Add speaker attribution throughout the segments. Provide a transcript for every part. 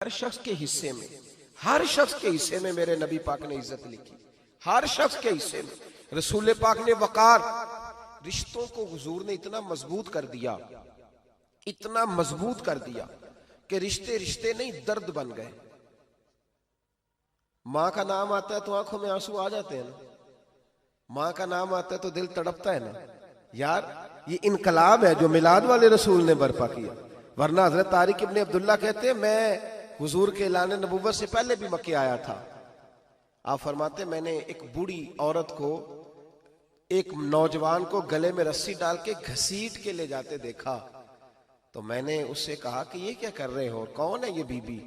Speaker 1: हर शख्स के हिस्से में, हर शख्स के हिस्से में मेरे नबी पाक ने इज्जत लिखी। हर शख्स के हिस्से में रसूल पाक ने वकार, रिश्तों को हुजूर ने इतना मजबूत कर दिया, इतना मजबूत कर दिया कि रिश्ते रिश्ते नहीं दर्द बन गए। माँ का नाम आता है तो आंखों में आंसू आ जाते हैं ना, माँ का नाम आता है तो दिल तड़पता है ना। यार ये इनकलाब है जो मिलाद वाले रसूल ने बर्पा किया। वरना हजरत तारिक इब्ने अब्दुल्ला कहते हैं मैं हुजूर के ऐलान नबुव्वत से पहले भी मक्के आया था। आप फरमाते मैंने एक बूढ़ी औरत को, एक नौजवान को गले में रस्सी डाल के घसीट के ले जाते देखा, तो मैंने उससे कहा कि ये क्या कर रहे हो, कौन है ये बीबी,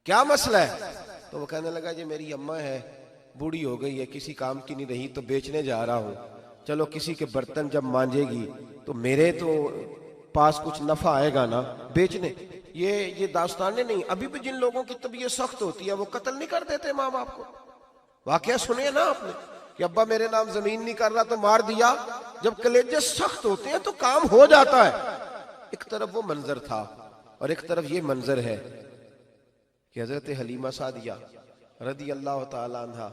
Speaker 1: क्या मसला है? तो वो कहने लगा जी मेरी अम्मा है, बूढ़ी हो गई है, किसी काम की नहीं रही तो बेचने जा रहा हूं, चलो किसी के बर्तन जब मांजेगी तो मेरे तो पास कुछ नफा आएगा ना बेचने। ये दास्तानें नहीं। अभी भी जिन लोगों की तबीयत सख्त होती है वो कत्ल नहीं कर देते माँ बाप को। वाकया सुने ना आपने कि अब्बा मेरे नाम जमीन नहीं कर रहा तो मार दिया। जब कलेजे सख्त होते हैं तो काम हो जाता है। एक तरफ वो मंजर था और एक तरफ ये मंजर है कि हजरत हलीमा सादिया रदी अल्लाह ताला अन्हा,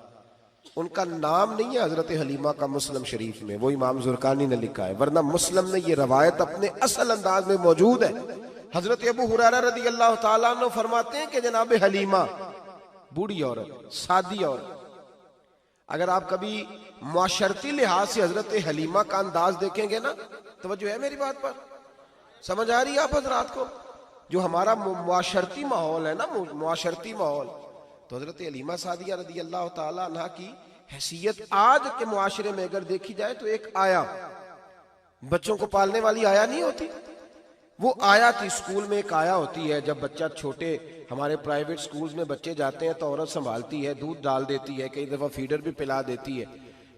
Speaker 1: उनका नाम नहीं है हजरत हलीमा का मुस्लिम शरीफ में, वो इमाम जुरकानी ने लिखा है, वरना मुस्लिम में ये रवायत अपने असल अंदाज में मौजूद है। हजरत अबू हुरैरा रदी अल्लाह ताला अन्हु फरमाते हैं कि जनाब हलीमा बूढ़ी औरत, सादी औरत। अगर आप कभी मुआशरती लिहाज से हजरत हलीमा का अंदाज देखेंगे ना, तवज्जो है मेरी बात पर, समझ आ रही है आप हजरात को? जो हमारा मुआशरती माहौल है ना, मुआशरती माहौल, तो हजरत हलीमा सादिया रदी अल्लाह ताला अन्हा की हैसियत आज के मुआशरे में अगर देखी जाए तो एक आया, बच्चों को पालने वाली आया नहीं होती, वो आया थी। स्कूल में एक आया होती है, जब बच्चा छोटे हमारे प्राइवेट स्कूल्स में बच्चे जाते हैं तो औरत संभालती है, दूध डाल देती है, कई दफा फीडर भी पिला देती है।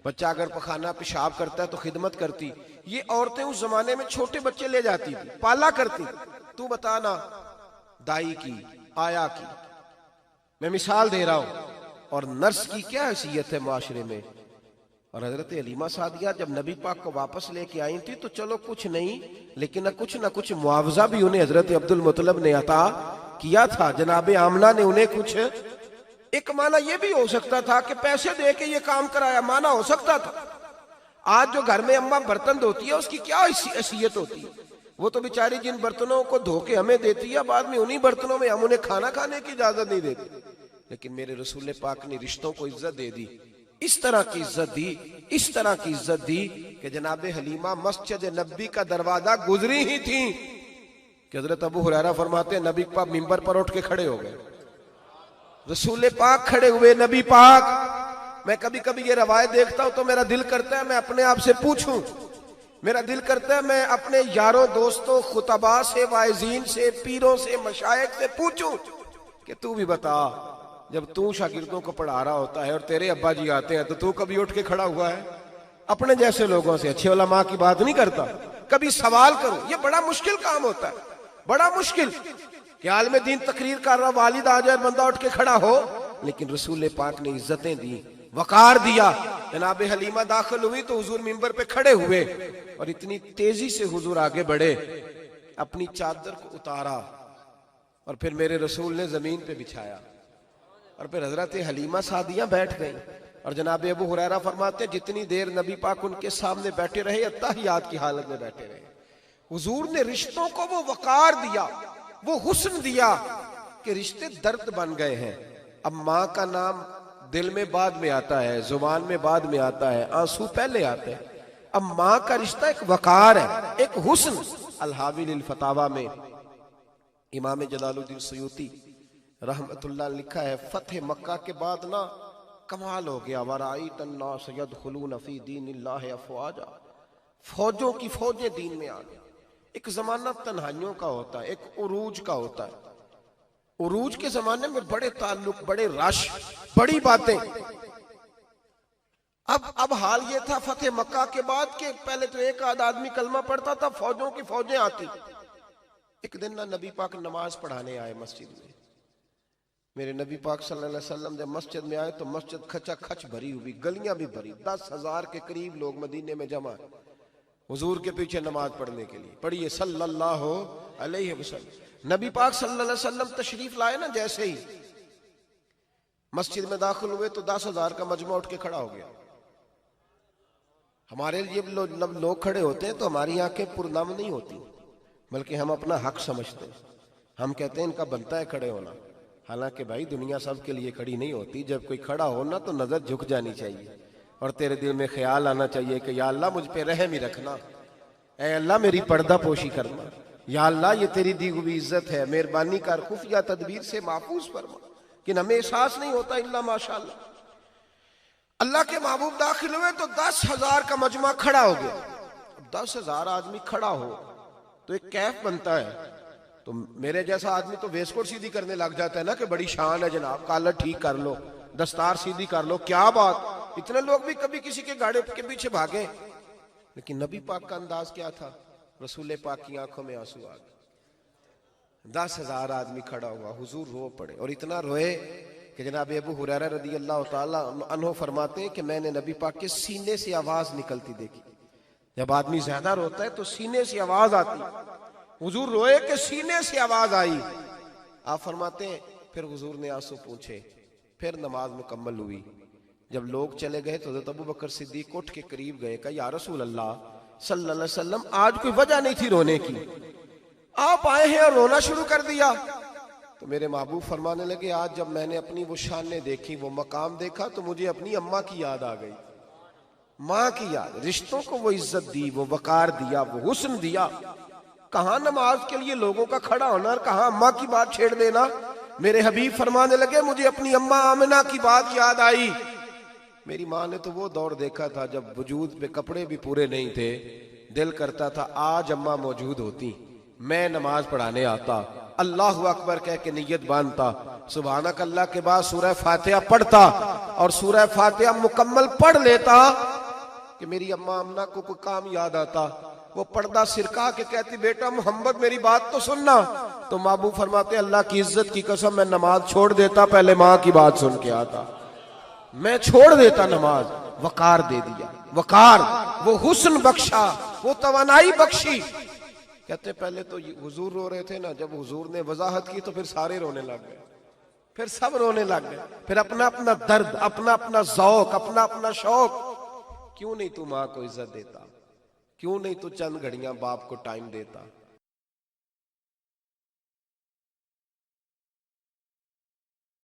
Speaker 1: बच्चा अगर पखाना पेशाब करता है तो खिदमत करती। ये औरतें उस जमाने में छोटे बच्चे ले जाती थी, पाला करती। तू बता ना, दाई की, आया की, मैं मिसाल दे रहा हूं। और नर्स की क्या हैसियत है माशरे में। और हजरत हलीमा सादिया जब नबी पाक को वापस लेके आई थी तो चलो कुछ नहीं, लेकिन ना कुछ मुआवजा भी उन्हें हजरत अब्दुल मुत्तलिब ने अता किया था। जनाबे आमना ने उन्हें कुछ, एक माना यह भी हो सकता था कि पैसे दे के ये काम कराया, माना हो सकता था। आज जो घर में अम्मा बर्तन धोती है उसकी क्या हैसियत होती है? वो तो बेचारी जिन बर्तनों को धो के हमें देती है, बाद में उन्हीं बर्तनों में हम उन्हें खाना खाने की इजाजत नहीं देते। लेकिन मेरे रसूल पाक ने रिश्तों को इज्जत दे दी, इस तरह की इज्जत दी, इस तरह की इज्जत दी कि जनाबे हलीमा मस्जिद नबी का दरवाजा गुजरी ही थी कि हजरत अबू हुरैरा फरमाते हैं नबी पाक मिंबर पर उठ के खड़े हो गए। रसूल पाक खड़े हुए, नबी पाक। मैं कभी कभी ये रवायत देखता हूं तो मेरा दिल करता है मैं अपने आप से पूछूं, मेरा दिल करता है मैं अपने यारों दोस्तों खुतबा से, वाइजीन से, पीरों से, मशाइख से पूछूं कि तू भी बता, जब तू शागिर्दों को पढ़ा रहा होता है और तेरे अब्बा जी आते हैं तो तू कभी उठ के खड़ा हुआ है? अपने जैसे लोगों से, अच्छे उलमा की बात नहीं करता, कभी सवाल करो। ये बड़ा मुश्किल काम होता है, बड़ा मुश्किल कि आलिम दीन तकरीर कर रहा, वालिद आ जाए, बंदा उठ के खड़ा हो। लेकिन रसूल पाक ने इज्जतें दी, वकार दिया। जनाब हलीमा दाखिल हुई तो हुजूर मिंबर पे खड़े हुए और इतनी तेजी से हुजूर आगे बढ़े, अपनी चादर को उतारा और फिर मेरे रसूल ने जमीन पे बिछाया और फिर हजरत हलीमा सादिया बैठ गई। और जनाब अबू हुरैरा फरमाते जितनी देर नबी पाक उनके सामने बैठे रहे, अत्तहियात की हालत में बैठे रहे। हुजूर ने रिश्तों को वो वकार दिया, वो हुस्न दिया कि रिश्ते दर्द बन गए हैं। अब माँ का नाम दिल में बाद में आता है, जुबान में बाद में आता है, आंसू पहले आते हैं। अब माँ का रिश्ता एक वकार है, एक हुस्न। अल-हावी लिल फतावा में इमाम जलालुद्दीन सयूती रहमतुल्लाह लिखा है, फतेह मक्का के बाद ना कमाल हो गया, वराईत अन्नास यदखुलून फी दीनिल्लाहि अफवाजा, फौजों की फौजें दीन में आ गई। एक जमाना तन्हाइयों का होता है, एक उरूज का होता है। उरूज के जमाने में बड़े ताल्लुक, बड़े रश, बड़ी बातें। अब हाल ये था फतेह मक्का के बाद के पहले तो एक आध आदमी कलमा पढ़ता था, फौजों की फौजें आती। एक दिन ना नबी पाक नमाज पढ़ाने आए मस्जिद में। मेरे नबी पाक सल्लल्लाहु अलैहि वसल्लम जब मस्जिद में आए तो मस्जिद खचा खच भरी हुई, गलियां भी भरी, 10,000 के करीब लोग मदीने में जमा है। हुजूर के पीछे नमाज पढ़ने के लिए। पढ़िए सल्लल्लाहु अलैहि वसल्लम। नबी पाक सल्लल्लाहु अलैहि वसल्लम तशरीफ लाए ना, जैसे ही मस्जिद में दाखिल हुए तो 10,000 का मजमा उठ के खड़ा हो गया। हमारे लिए लोग खड़े होते हैं तो हमारी आंखें पुरनम नहीं होती, बल्कि हम अपना हक समझते हैं। हम कहते हैं इनका बनता है खड़े होना। हालांकि भाई दुनिया सब के लिए खड़ी नहीं होती। जब कोई खड़ा हो ना तो नजर झुक जानी चाहिए और तेरे दिल में ख्याल आना चाहिए कि या अल्लाह मुझ पे रहम ही रखना, ऐ अल्लाह मेरी पर्दा पोशी करना, या अल्लाह ये तेरी दी हुई इज्जत है, मेहरबानी कर, खुफिया तदबीर से महफूज फरमा। कि हमें एहसास नहीं होता इल्ला माशाअल्लाह। अल्लाह के महबूब दाखिल हुए तो 10,000 का मजमा खड़ा हो गया। 10,000 आदमी खड़ा हो तो एक कैफ बनता है। तो मेरे जैसा आदमी तो वेस्टकोट सीधी करने लग जाता है ना कि बड़ी शान है जनाब, कॉलर ठीक कर लो, दस्तार सीधी कर लो, क्या बात। इतने लोग भी कभी किसी के गाड़े के पीछे भागे, लेकिन नबी पाक का अंदाज क्या था? रसूल पाक की आंखों में आंसू आ गए। 10,000 आदमी खड़ा हुआ, हुजूर रो पड़े और इतना रोए कि जनाब अबू हुरैरा रदी अल्लाह ताला अन्हु फरमाते हैं कि मैंने नबी पाक के सीने से आवाज निकलती देखी। जब आदमी ज्यादा रोता है तो सीने से आवाज आती। हुजूर रोए कि सीने से आवाज आई। आप फरमाते हैं फिर हुजूर ने आंसू पूछे, फिर नमाज मुकम्मल हुई। जब लोग चले गए तो हज़रत अबू बकर सिद्दीक उठ के करीब गए, कहा या रसूल अल्लाह सल्लल्लाहु अलैहि वसल्लम, आज कोई वजह नहीं थी रोने की, आप आए हैं और रोना शुरू कर दिया। तो मेरे महबूब फरमाने लगे, आज जब मैंने अपनी वो शानें देखी, वो मकाम देखा, तो मुझे अपनी अम्मा की याद आ गई, माँ की याद। रिश्तों को वो इज्जत दी, वो वकार दिया, वो हुस्न दिया। कहाँ नमाज के लिए लोगों का खड़ा होना और कहाँ अम्मा की बात छेड़ देना। मेरे हबीब फरमाने लगे, मुझे अपनी अम्मा आमिना की बात याद आई। मेरी माँ ने तो वो दौर देखा था जब वजूद पे कपड़े भी पूरे नहीं थे, दिल करता था आज अम्मा मौजूद होती, मैं नमाज पढ़ाने आता, अल्लाहु अकबर कह के नियत बांधता, सुभानक अल्लाह के बाद सूरह फातिहा पढ़ता और सूरह फातिहा मुकम्मल पढ़ लेता कि मेरी अम्मा अम्ना को कोई काम याद आता। वो पर्दा सिरका के कहती, बेटा मोहम्मद मेरी बात तो सुनना। तो महबूब फरमाते, अल्लाह की इज्जत की कसम मैं नमाज छोड़ देता, पहले माँ की बात सुन के आता, मैं छोड़ देता नमाज। वकार दे दिया, वकार, वो हुस्न बख्शा, वो तवानाई बख्शी। कहते पहले तो हुजूर रो रहे थे ना, जब हुजूर ने वजाहत की तो फिर सारे रोने लग गए, फिर सब रोने लग गए, फिर अपना अपना दर्द, अपना अपना ज़ौक, अपना अपना शौक। क्यों नहीं तू माँ को इज्जत देता? क्यों नहीं तू चंद घड़ियां बाप को टाइम देता?